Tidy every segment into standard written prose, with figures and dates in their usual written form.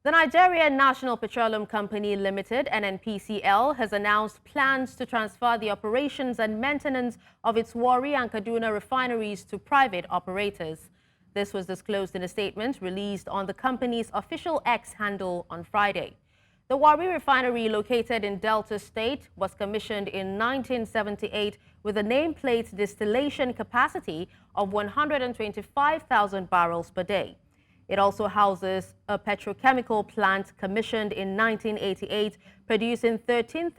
The Nigerian National Petroleum Company Limited, NNPCL, has announced plans to transfer the operations and maintenance of its Warri and Kaduna refineries to private operators. This was disclosed in a statement released on the company's official X handle on Friday. The Warri Refinery, located in Delta State, was commissioned in 1978 with a nameplate distillation capacity of 125,000 barrels per day. It also houses a petrochemical plant commissioned in 1988, producing 13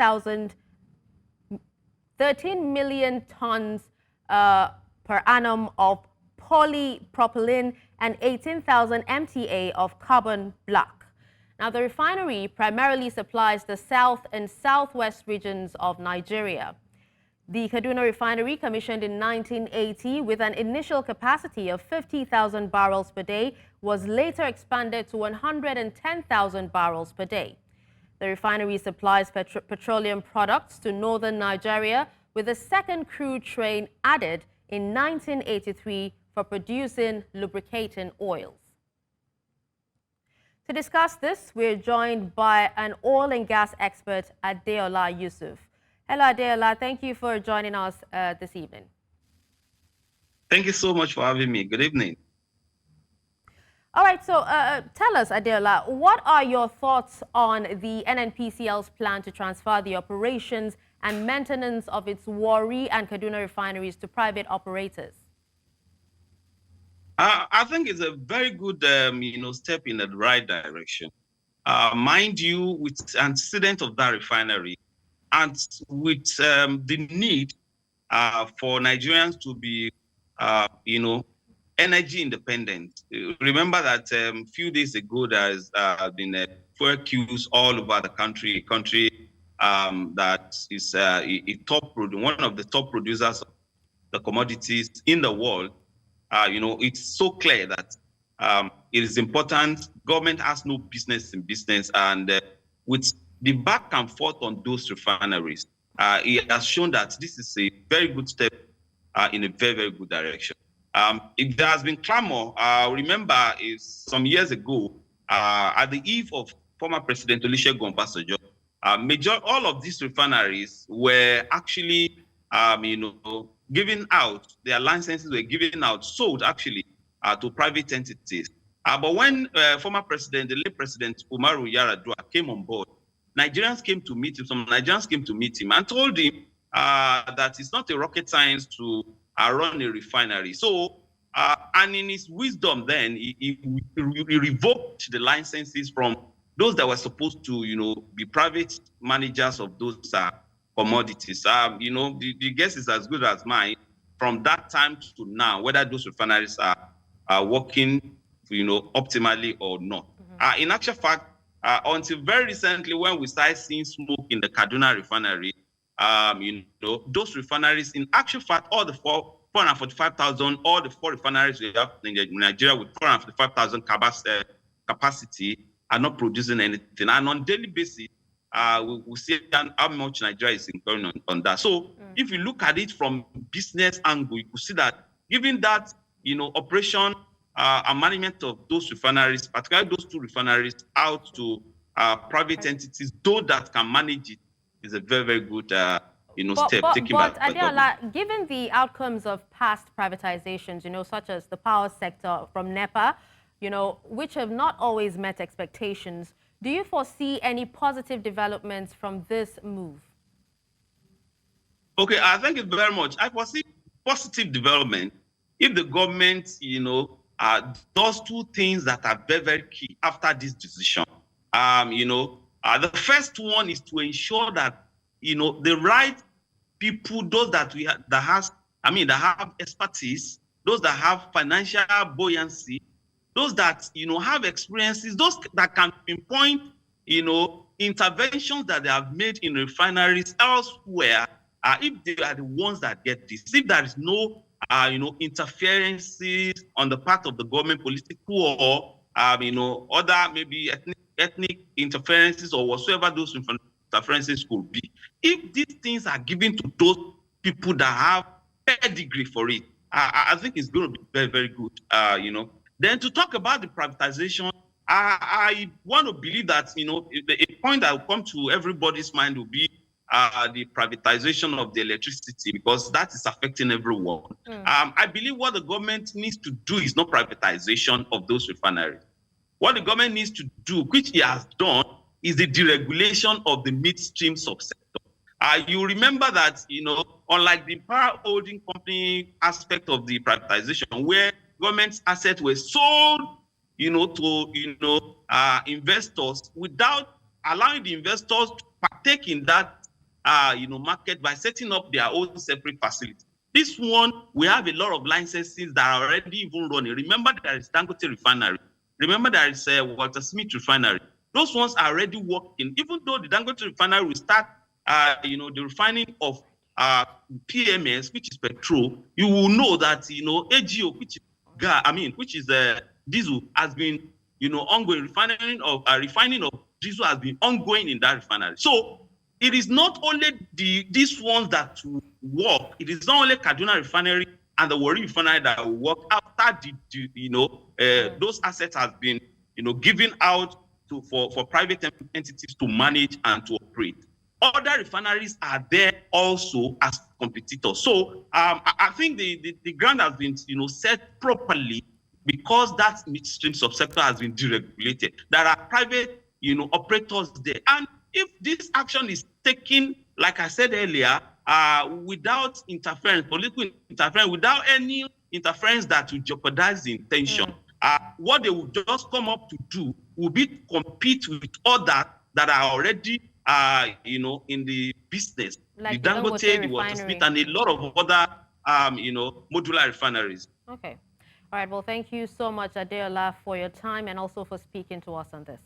million tons per annum of polypropylene and 18,000 MTA of carbon black. Now, the refinery primarily supplies the south and southwest regions of Nigeria. The Kaduna Refinery, commissioned in 1980 with an initial capacity of 50,000 barrels per day, was later expanded to 110,000 barrels per day. The refinery supplies petroleum products to northern Nigeria, with a second crude train added in 1983 for producing lubricating oils. To discuss this, we're joined by an oil and gas expert, Adeola Yusuf. Hello, Adeola. Thank you for joining us this evening. Thank you so much for having me. Good evening. All right, so tell us, Adeola, what are your thoughts on the NNPCL's plan to transfer the operations and maintenance of its Warri and Kaduna refineries to private operators? I think it's a very good, step in the right direction. Mind you, with antecedent of that refinery, and with the need for Nigerians to be, energy independent. Remember that a few days ago, there has been fuel queues all over the country, a country that is one of the top producers of the commodities in the world. It's so clear that it is important. Government has no business in business, and with the back and forth on those refineries, it has shown that this is a very good step in a very, very good direction. There has been clamor. Remember, some years ago, at the eve of former President Olusegun Obasanjo, all of these refineries were actually, giving out, their licenses were given out, sold actually to private entities. But when former President, the late President Umaru Yar'Adua came on board, some Nigerians came to meet him and told him that it's not a rocket science to run a refinery. So, and in his wisdom then, he revoked the licenses from those that were supposed to, be private managers of those commodities. The guess is as good as mine from that time to now, whether those refineries are working, optimally or not. In actual fact, until very recently, when we started seeing smoke in the Kaduna Refinery, those refineries, in actual fact, all the 445,000, all the four refineries we have in Nigeria with 445,000 capacity are not producing anything. And on a daily basis, we see how much Nigeria is incurring on that. So if you look at it from business angle, you could see that given that, operation and management of those refineries, particularly those two refineries, out to private entities, those that can manage it, is a very, very good step taken by the government. Given the outcomes of past privatizations, such as the power sector from NEPA, which have not always met expectations, do you foresee any positive developments from this move? Okay, I think it's very much. I foresee positive development if the government, does two things that are very, very key after this decision. The first one is to ensure that, the right people, those that have expertise, those that have financial buoyancy, those that, have experiences, those that can pinpoint, interventions that they have made in refineries elsewhere, if they are the ones that get this, if there is no, interferences on the part of the government, political or, other maybe ethnic interferences or whatsoever those interferences could be. If these things are given to those people that have pedigree for it, I think it's going to be very, very good, Then to talk about the privatization, I want to believe that, a point that will come to everybody's mind will be the privatization of the electricity, because that is affecting everyone. I believe what the government needs to do is not privatization of those refineries. What the government needs to do, which it has done, is the deregulation of the midstream subsector. You remember that, unlike the power holding company aspect of the privatization, where government assets were sold, to investors without allowing the investors to partake in that, market by setting up their own separate facility. This one, we have a lot of licenses that are already even running. Remember, there is Dangote Refinery. Remember, there is Walter Smith Refinery. Those ones are already working. Even though the Dangote Refinery will start, the refining of PMS, which is petrol, you will know that, AGO, which is diesel, has been, ongoing. Refining of diesel has been ongoing in that refinery. So it is not only these ones that will work. It is not only Kaduna Refinery and the Warri Refinery that will work after those assets has been, given out for private entities to manage and to operate. Other refineries are there also as competitors. So I think the ground has been, set properly, because that midstream subsector has been deregulated. There are private, operators there. And if this action is taken, like I said earlier, without interference, political interference, without any interference that will jeopardize the intention, what they will just come up to do will be to compete with others that are already, in the business, like the Dangote, the Walter Smith, and a lot of other, modular refineries. Okay. All right. Well, thank you so much, Adeola, for your time and also for speaking to us on this.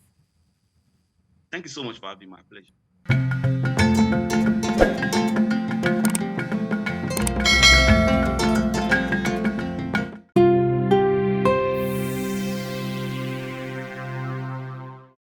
Thank you so much for having me. My pleasure.